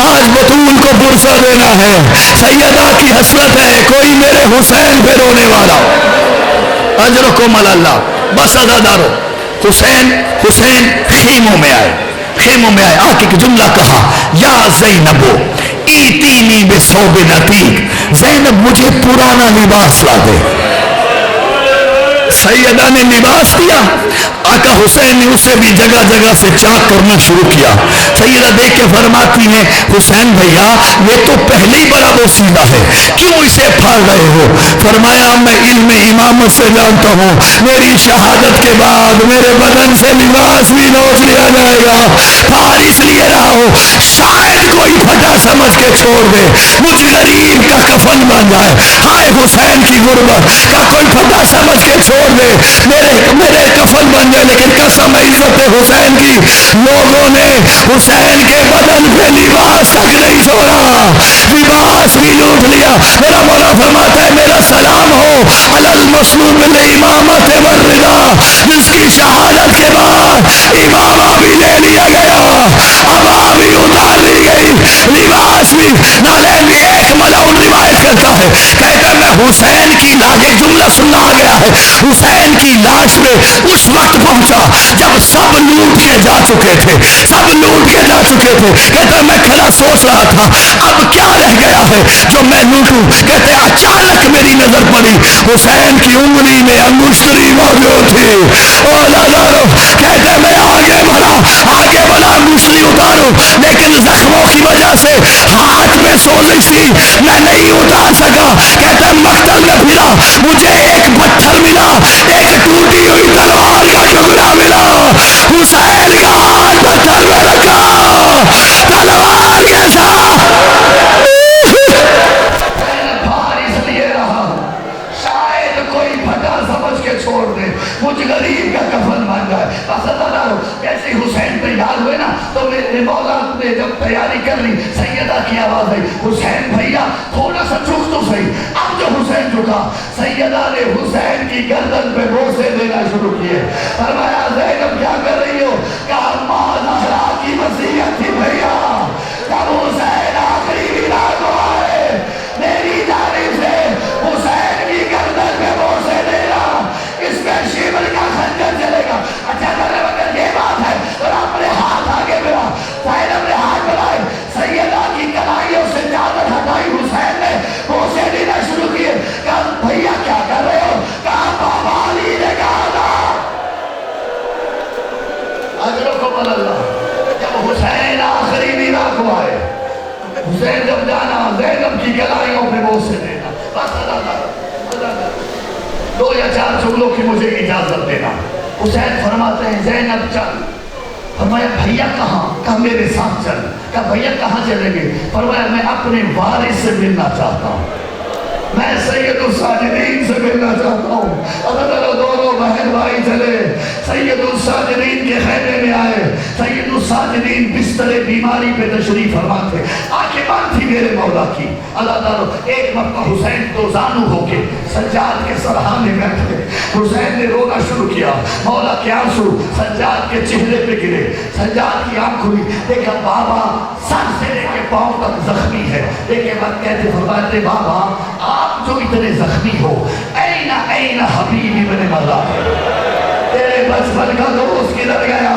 آج بطول کو برسہ دینا ہے. سیدہ کی حسرت ہے کوئی میرے حسین پہ رونے والا. اجرکم اللہ. بس ازادارو حسین خیموں میں آئے, خیموں میں آئے. آ کے جملہ کہا یا زینبو ایتینی بثوب عتیق, زینب مجھے پرانا لباس لا دے. سیدہ نے لباس دیا. آقا حسین نے اسے بھی جگہ جگہ سے چاک کرنا شروع کیا. سیدہ دیکھ کے فرماتی ہیں حسین بھیا یہ تو پہلے ہی بڑا بوسیدہ ہے, کیوں اسے پھاڑ رہے ہو؟ فرمایا میں علم امامت سے جانتا ہوں میری شہادت کے بعد میرے بدن سے لباس بھی نوچ لیا جائے گا. پھاڑ اس لیے رہا ہو شاید کوئی پھٹا سمجھ کے چھوڑ دے, مجھ غریب کا کفن بن جائے. ہائے حسین کی غربت کا کوئی پھٹا سمجھ کے چھوڑ دے, میرے کفن بن جائے. لیکن قسم عزت حسین کی لوگوں نے حسین کے بدن پہ لباس تک نہیں چھوڑا, لباس بھی لوٹ لیا. میرا مولا فرماتا ہے میرا سلام ہو علی المصلوب الامامت والرضا, جس کی شہادت کے بعد امامہ بھی لے لیا گیا, ابا بھی اتار لی گئی, لباس بھی. نالین بھی ایک ملعون روایت کرتا ہے, کہتا ہے میں حسین کی لاش, ایک جملہ سننا آ گیا ہے, حسین کی لاش میں اس وقت پہنچا جب سب لوٹ کے جا چکے تھے, سب لوٹ کے جا چکے تھے. کہتا ہے میں کھڑا سوچ رہا تھا اب کیا رہ گیا ہے جو میں لوٹوں. کہتے ہیں اچانک میری نظر پڑی حسین کی انگلی میں انگشتری موجود تھی. کہتے ہیں میں آگے بڑھا انگشتری اتاروں, لیکن زخموں کی وجہ سے ہاتھ میں سوزش تھی, میں نہیں اتار سکا. کہتے ہیں مقتل میں پھرا, مجھے ایک پتھر ملا, ایک ٹوٹی ہوئی تلوار کا ٹکڑا ملا. حسین کا ہاتھ پتھر میں رکھا, تلوار کے ساتھ شاید کوئی پھٹا سمجھ کے چھوڑ دے, مجھ غریب کا کفن بن جائے. ایسے حسین تیار ہوئے نا تو میرے مولا نے جب تیاری کر لی, سیدہ کی آواز آئی حسین بھیا تھوڑا سا جھک تو صحیح. اب جو حسین جھکا, سیدہ نے حسین کی گردن پہ بوسے دینا شروع کیے. فرمایا زینب کیا کر رہی ہو؟ کہا ماں زہرا کی وصیت تھی بھیا, جب حسین آخری رات کو آئے میری جانب سے حسین کی گردن پہ بوسے دینا, اس پہ شیبر کا خنجر چلے گا. اچھا مگر یہ بات ہے, اور اپنے ہاتھ آگے بڑھا. زینب نے ہاتھ بڑھائے, سیدہ کی کلائیوں سے چادر ہٹائی, حسین نے بوسے دینا شروع کیے. کہا بھیا کیا کر رہے ہو؟ کہا بابا علی نے کہا تھا. اجرکم اللہ. جب حسین آخری میرا کو آئے, حسین جب جانا زینب کی کلائیوں پہ بوسے دینا. بس دو یا چار جملوں کی مجھے اجازت دینا. حسین فرماتے ہیں زینب چل. فرمایا بھیا کہاں؟ کہا میرے ساتھ چل. کہا بھیا کہاں چلیں گے؟ فرمایا میں اپنے وارث سے ملنا چاہتا ہوں, میں سید الساجدین سے ملنا چاہتا ہوں. دونوں بہن بھائی چلے, سید الساجدین کے خیمے میں آئے. سید الساجدین بستر بیماری پہ تشریف فرما تھے, آنکھیں بند تھی میرے مولا کی. اللہ تعالیٰ ایک مرتبہ حسین دو زانو ہو کے سجاد کے سرحانے بیٹھے, حسین نے رونا شروع کیا. مولا کے آنسو سجاد کے چہرے پہ گرے. سجاد کھلی، دیکھا بابا سر سے لے کے پاؤں تک زخمی ہے، دیکھے بعد کہتے فرماتے بابا آپ جو اتنے زخمی ہو، این این حبیب ابن مزاحم، تیرے بچپن کا دوست کدھر گیا؟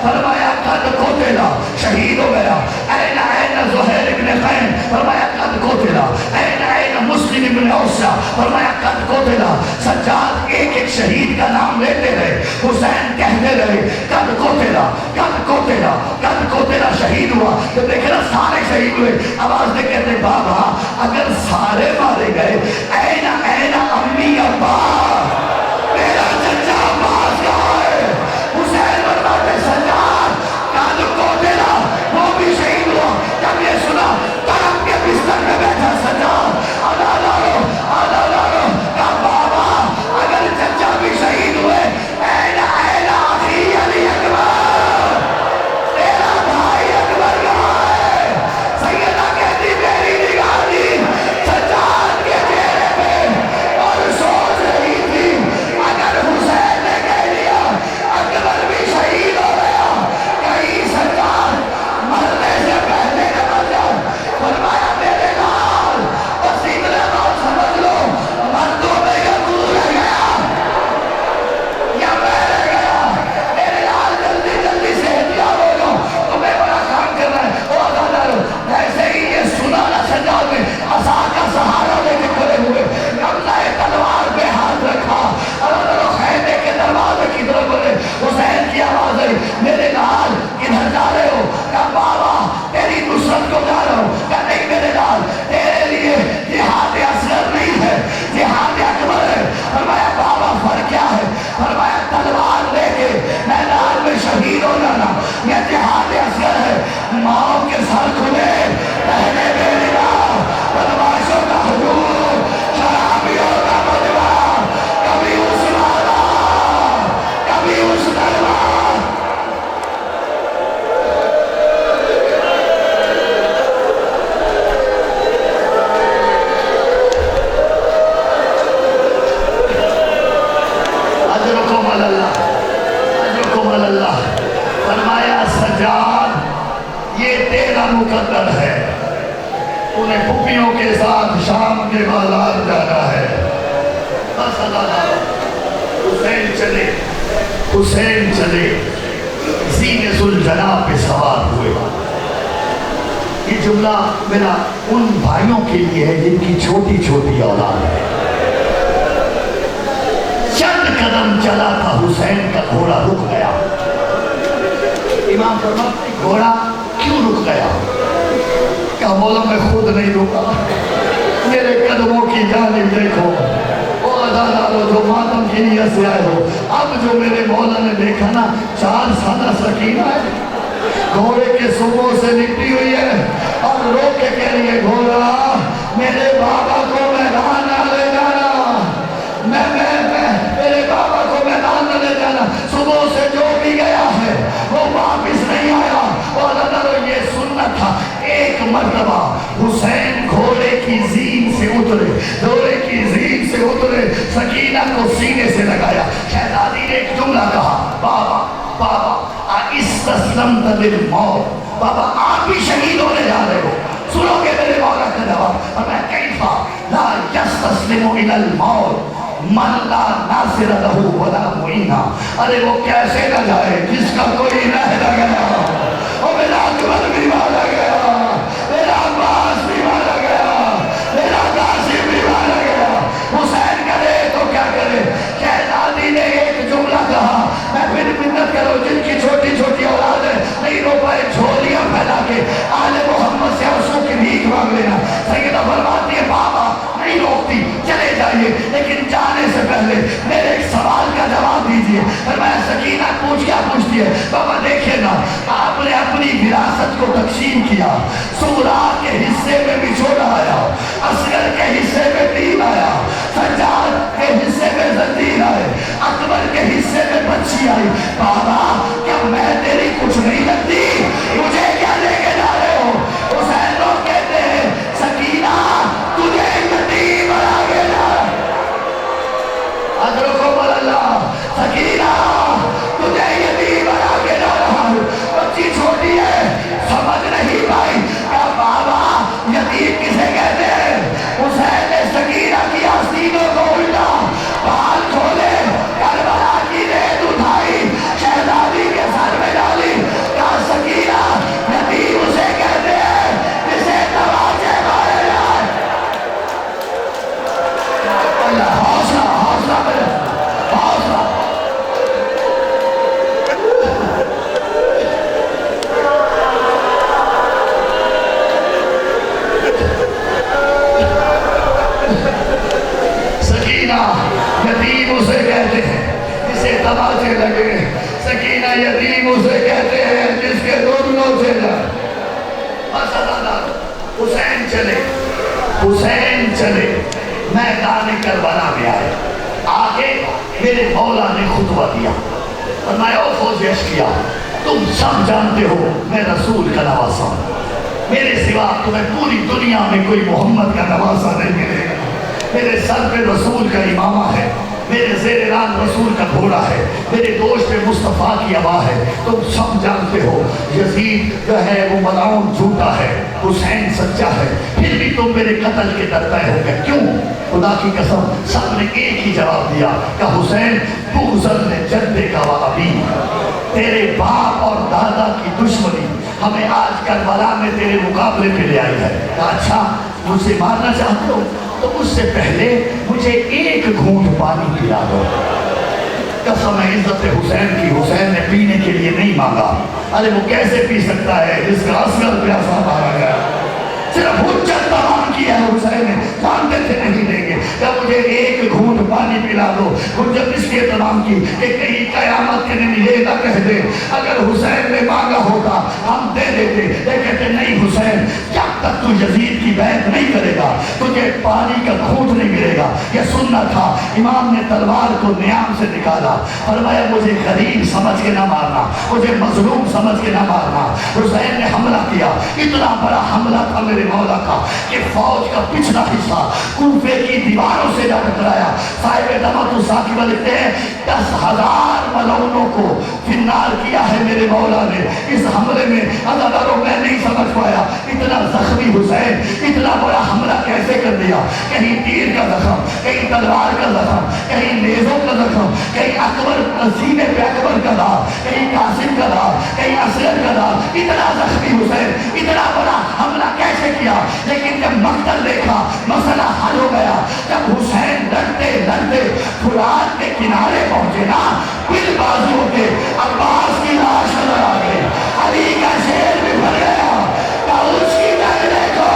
فرمایا قد قتلا، شہید ہو گیا۔ این این زہیر ابن قین، فرمایا قد قتلا۔ این این مسلم ابن عوسہ، فرمایا قد قتلا۔ سجاد ایک ایک شہید کا نام لیتے رہے، حسین کہتے رہے قد قتلا قد قتلا قد قتلا، شہید ہوا۔ جب دیکھے نا سارے شہید ہوئے، آواز دے کہتے بابا اگر سارے مارے گئے، این این امی ابا، میرا چچا عباس کہاں ہے؟ حسین فرماتے سجاد قد قتلا، وہ بھی شہید ہوا۔ جب یہ سنا تڑپ کے بستر میں بیٹھا سجاد، آدھا لارو کہا بابا اگر چچا بھی شہید ہوئے، این این آخی علی اکبر، تیرا بھائی اکبر کہاں ہے؟ سیدہ کہتی میری نگاہ دی سجاد کے چہرے پہ اور سوچ رہی تھی اگر حسین نے کہہ دیا اکبر بھی شہید ہو گیا، کہیں سجاد مرنے سے پہلے نہ مر جاؤ۔ فرمایا میرے لال بس اتنا بات سمجھ لو، مردوں میں یا تو رہ گیا یا میں رہ گیا، میرے لال جلدی جلدی سے احتیاط ہو جاؤ، تمہیں بڑا کام کرنا ہے۔ او عدالر ایسے ہی یہ سنا نا سجاد میں عصا کا سہارا لے کے کھڑے ہوئے، قبضہ تلوار پہ ہاتھ رکھا، عدالر خیمے کے دروازے کی طرف بڑھے۔ حسین کی آواز ہے میرے لال کدھر جا رہے ہو؟ کہا بابا تیری نصرت کو جا رہا ہوں۔ کہا نہیں میرے لال تیرے لیے جہاد اصغر نہیں ہے، جہاد اکبر ہے۔ فرمایا بابا فرق کیا ہے؟ فرمایا تلوار لے کے میدان میں شہید ہو جانا یہ جہاد اصغر ہے، ماؤں کے سر کھلے پہلے میرے لال، بدماشوں کا حضور، شرابیوں کا مجمع، کبھی اس والا کبھی اس تلوار۔ اجرکم اللہ، اجرکم اللہ۔ فرمایا سجاد یہ تیرا مقدر ہے، انہیں پھپھیوں کے ساتھ شام کے بازار جانا ہے۔ بس اللہ حسین چلے، حسین چلے، سینے ذوالجناح پہ سوار ہوئے۔ یہ جملہ میرا ان بھائیوں کے لیے ہے جن کی چھوٹی چھوٹی اولاد ہے۔ چند قدم چلا تھا حسین کا گھوڑا رک گیا۔ امام فرماتے گھوڑا کیوں رک گیا؟ کہا مولا میں خود نہیں رکا، میرے قدموں کی جانب دیکھو، او عدالارو جو ماتم کی نیت سے آئے ہو، اب جو میرے مولا نے دیکھا نا 4 سالہ سکینہ ہے، گھوڑے کے سبوں سے نپٹی ہوئی ہے اور رو کے کہہ رہی ہے گھوڑا میرے بابا کو میدان نہ لے جانا، میرے بابا کو میدان نہ لے جانا، صبح سے جو بھی گیا ہے وہ واپس نہیں آیا۔ اور اللہ یہ سنت تھا ایک مرتبہ حسین گھوڑے کی زین سے اترے، گھوڑے کی زین سے اترے، سکینہ کو سینے سے لگایا، شہزادی نے ایک جملہ کہا بابا بابا استسلمت للموت، بابا آپ بھی شہید ہونے جا رہے ہو، سنو گے میرے مولا کا جواب؟ اور میں کیفا لا یستسلم الی الموت من لا ناصر لہو ولا معینہ، ارے وہ کیسے نہ جائے جس کا کوئی رہ نہ گیا، اور میرا اکبر بھی مارا گیا، میرا عباس بھی مارا گیا، میرا قاسم بھی مارا گیا، حسین کرے تو کیا کرے؟ شہزادی نے ایک جملہ کہا، میں پھر منت کرو جن کی چھوٹی چھوٹی اولاد ہے نہیں رو پائے، جھولیاں پھیلا کے آل محمد سے عرصوں کی بھیک مانگ لینا۔ سیدہ فرماتی ہے بابا نہیں روکتی، چلے جائیے، لیکن جانے سے پہلے میرے ایک سوال کا جواب دیجئے۔ فرمایا سکینہ پوچھ کیا پوچھتی ہے؟ بابا دیکھیں نا آپ نے اپنی وراثت کو تقسیم کیا، سورا کے حصے میں بھی چھوڑا آیا، اصغر کے حصے میں تین آیا، سجاد کے حصے میں زنجیر آئے، اکبر کے حصے میں بچی آئی، بابا کیا میں تیری کچھ نہیں لگتی؟ مجھے کیا لے کے جا رہے ہو؟ حسین لوگ کہتے ہیں سکینہ تجھے یتیم بنا کے جا رہا ہے، اجرکم اللہ، سکینہ تجھے یتیم بنا کے جا رہا ہوں، بچی چھوٹی ہے کے دونوں سے جائے. حسین چلے, حسین چلے, میدان کربلا میں آئے. آگے میرے مولا نے خطبہ دیا, فرمایا او فوج اشقیا, تم سب جانتے ہو میں رسول کا نواسا ہوں, میرے سوا تمہیں پوری دنیا میں کوئی محمد کا نواسا نہیں ملے گا. میرے سر پہ رسول کا امامہ ہے, میرے زیر ران رسول کا گھوڑا ہے, میرے دوست پہ مصطفیٰ کی عبا ہے. تم سب جانتے ہو یزید جو ہے وہ ملعون جھوٹا ہے, حسین سچا ہے, پھر بھی تم میرے قتل کے ڈرتے ہو گے. کیوں؟ خدا کی قسم سب نے ایک ہی جواب دیا کہ حسین بغض نے جدے کا وابی, تیرے باپ اور دادا کی دشمنی ہمیں آج کربلا میں تیرے مقابلے پہ لے آئی ہے. کہا اچھا مجھے مارنا چاہتے ہو تو اس سے پہلے مجھے ایک گھونٹ پانی پلا دو. قسم ہے عزت حسین کی, حسین نے پینے کے لیے نہیں مانگا. ارے وہ کیسے پی سکتا ہے جس کا اصغر پیاسا مارا گیا؟ صرف حجت تمام کی ہے حسین نے, مانتے تھے نہیں دیں گے. کہ مجھے ایک گھونٹ پانی پلا دو. حجت اس لیے تمام کی کہ کہیں قیامت کے دن یہ نہ کہہ دے اگر حسین نے مانگا ہوتا ہم دے دیتے. یہ کہتے نہیں حسین, جب تک تو یزید کی بیعت نہیں کرے گا تجھے پانی کا گھونٹ نہیں ملے گا. یہ سننا تھا. امام نے تلوار کو نیام سے نکالا, فرمایا مجھے غریب سمجھ کے نہ مارنا, مجھے مظلوم سمجھ کے نہ مارنا. حسین نے حملہ کیا, اتنا بڑا حملہ تھا میرے مولا کا کہ فوج کا پچھلا حصہ کوفے کی دیواروں سے جا ٹکرایا. صاحب دمت الثاقبہ لکھتے ہیں 10,000 ملعونوں کو فنار کیا ہے میرے مولا نے اس حملے میں. عزاداروں میں نہیں سمجھ پایا اتنا زخمی حسین اتنا بڑا حملہ کیسے کر دیا. کہیں تیر کا زخم, کہیں تلوار کا زخم, کہیں نیزوں کا زخم, کہیں اکبر سینے پہ اکبر کا داغ, کہیں قاسم کا داغ, کہیں اصغر کا داغ. اتنا زخمی حسین اتنا بڑا حملہ کیسے کیا؟ لیکن جب مقتل دیکھا مسئلہ حل ہو گیا. جب حسین لڑتے لڑتے فرات کے کنارے پہنچے نا, بل بازو کے عباس کی لاش نظر آ گئی, علی کا شیر بھی بھر گیا. اس کی جنگ دیکھو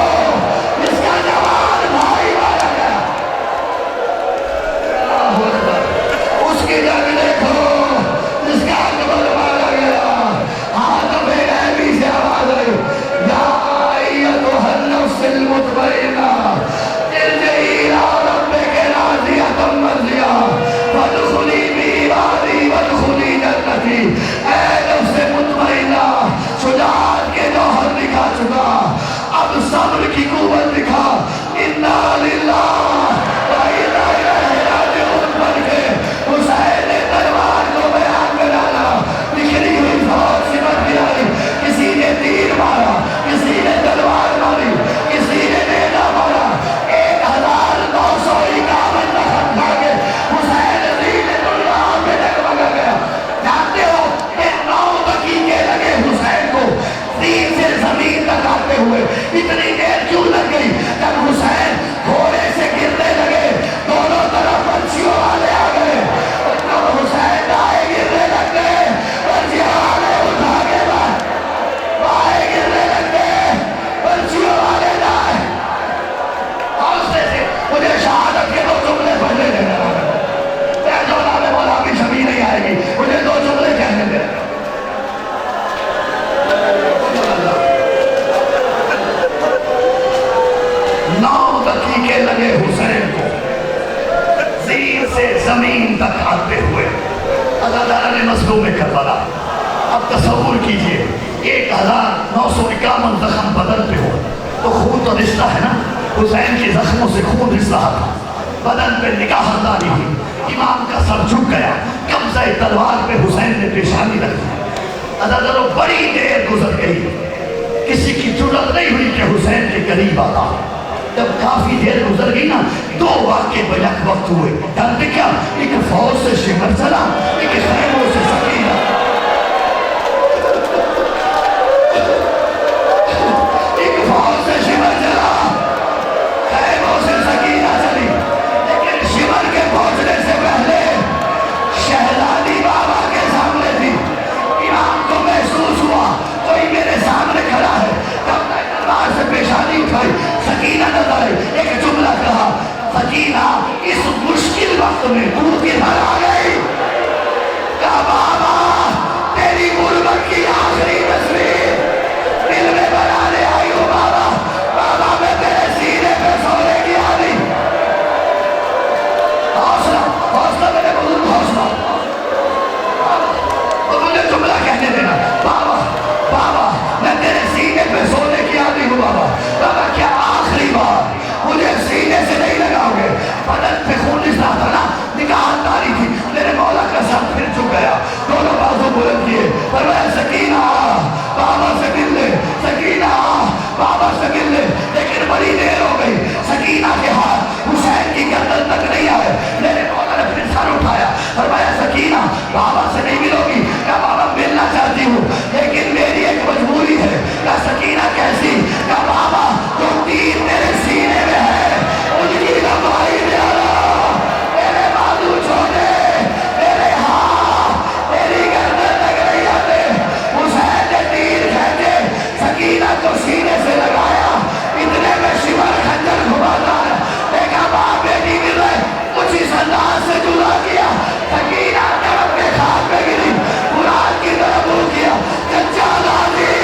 جس کا جوان بھائی مارا گیا, اس کی جنگ دیکھو جس کا اکبر مارا گیا. ہاتھ میں نبی سے آواز آئی, یا ایتھا النفس المطمئنہ ارجعی الی ربک راضیۃ مرضیہ فادخلی فی عبادی وادخلی جنتی. اے نفس مطمئنہ, شجاعت کے جوہر دکھا چکا, اب صبر کی قوت دکھا. انا للہ و انا الیہ راجعون بن کے حسین نے تلوار کو بیان میں ڈالا. بکھری ہوئی فوج سمٹ گئی, کسی نے تیر مارا, کسی نے تلوار ماری, کسی نے نیزہ مارا. 1951 زخم کھا کے حسین زینت اللہ میں ڈگمگا گیا. جانتے ہو کہ 9 دقیقے لگے حسین کو زین سے زمین تک آتے ہوئے. اتنی دیر کیوں لگ گئی؟ جب حسین گھوڑے سے گرنے لگے دونوں طرف پنچھیوں والے آ گئے. جب حسین دائیں گرنے لگ گئے پنچھیوں والے اٹھا کے بائیں گرنے لگ گئے پنچھیوں والے دائیں. حوصلے سے مجھے شہادت کے 2 جملے پڑھنے دینا. جو نام مولا کی شبیہ نہیں آئے گی, مجھے 2 جملے کہنے دینا. 9 دقیقے لگے حسین کو زین سے زمین تک آتے ہوئے. عزاداران مظلوم کربلا, اب تصور کیجئے 1951 زخم بدن پہ ہو تو خون تو رشتہ ہے نا. حسین کے زخموں سے خون رشتہ تھا, بدن پہ نگاہ داری ہوئی. امام کا سر جھک گیا, قبضہ تلوار پہ حسین نے پیشانی رکھ دی. عزاداروں بڑی دیر گزر گئی, کسی کی جرأت نہیں ہوئی کہ حسین کے قریب آتا. جب کافی دیر گزر گئی نا 2 واقعے بیک وقت ہوئے. جانتے کیا؟ ایک فوج سے شمر چلا, ایک خیموں سے سکینہ. ایک فوج سے شمر چلا, خیموں سے سکینہ چلی. لیکن شمر کے پہنچنے سے پہلے شہزادی بابا کے سامنے تھی. امام کو محسوس ہوا کوئی میرے سامنے کھڑا ہے. جب میں دربار سے پیشانی اٹھائی سکینہ نظر آئی. ایک جملہ کہا, سکینہ اس مشکل وقت میں تو کدھر آ گئی؟ کہا بابا میں تیرے سینے پہ سونے کی عادی ہوں بابا. بابا کیا آخری بار مجھے سینے سے نہیں لگاؤ گے؟ بدن پہ خون اس طرح تھا نا، نگاہ تاری تھی، میرے مولا کا سر پھر چک گیا، دونوں بازو بلند کیے، فرمایا سکینہ بابا سے مل لے، سکینہ بابا سے مل لے. لیکن بڑی دیر ہو گئی، سکینہ کے ہاتھ حسین کی گردن تک نہیں آئے. میرے مولا نے پھر سر اٹھایا، فرمایا سکینہ بابا سے نہیں ملو گی؟ کہا بابا ملنا چاہتی ہوں لیکن میری ایک مجبوری ہے. کہا سکینہ کیسی؟ کہا بابا جو تیر میرے سینے میں ہے ان کی لمبائی زیادہ، میرے بازو چھوٹے، میرے ہاتھ میری گردن تک نہیں آتے. حسین نے تیر کھینچے، سکینہ کو سینے سے لگایا، اتنے میں شمر خنجر گھماتا ہے. دیکھا باپ بیٹی مل رہے، کچھ اس انداز سے جدا کیا، سکینہ طرف کے خاک پہ گری، قرآن کی طرف منہ کیا، چچا غازی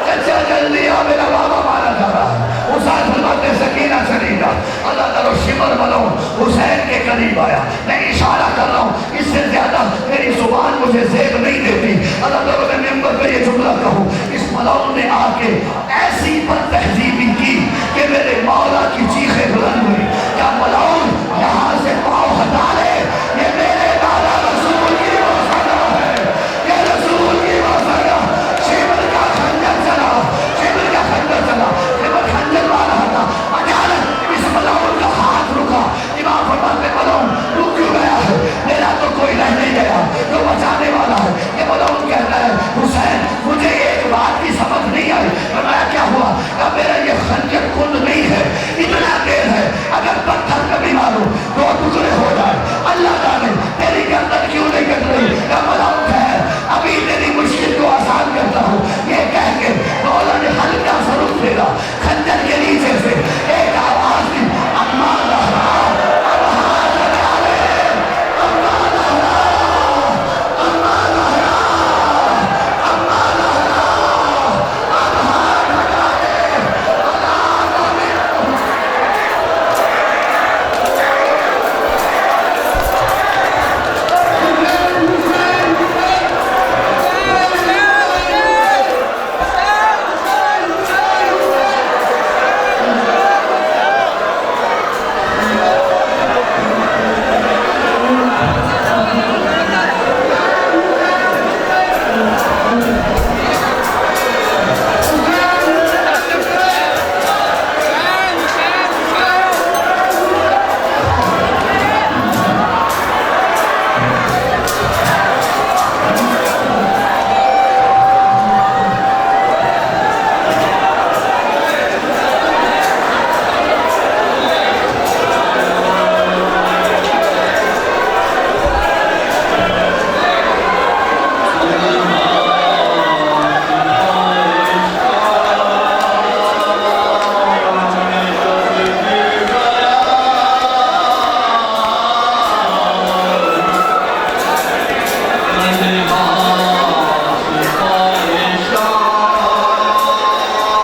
چچا جل لیا، میرا بابا مارا جا رہا ہے. حسین فرماتے سکینہ چلی جا. اللہ تعالیٰ شمر ملون حسین کے قریب آیا. میں اشارہ کر رہا ہوں، اس سے زیادہ میری زبان مجھے زیب نہیں دیتی. اللہ تعالیٰ نے ممبر پہ یہ جملہ کہوں، اس ملون نے آ کے ایسی بد تہذیبی کی کہ میرے مولا کی چیخیں بلند ہوئی.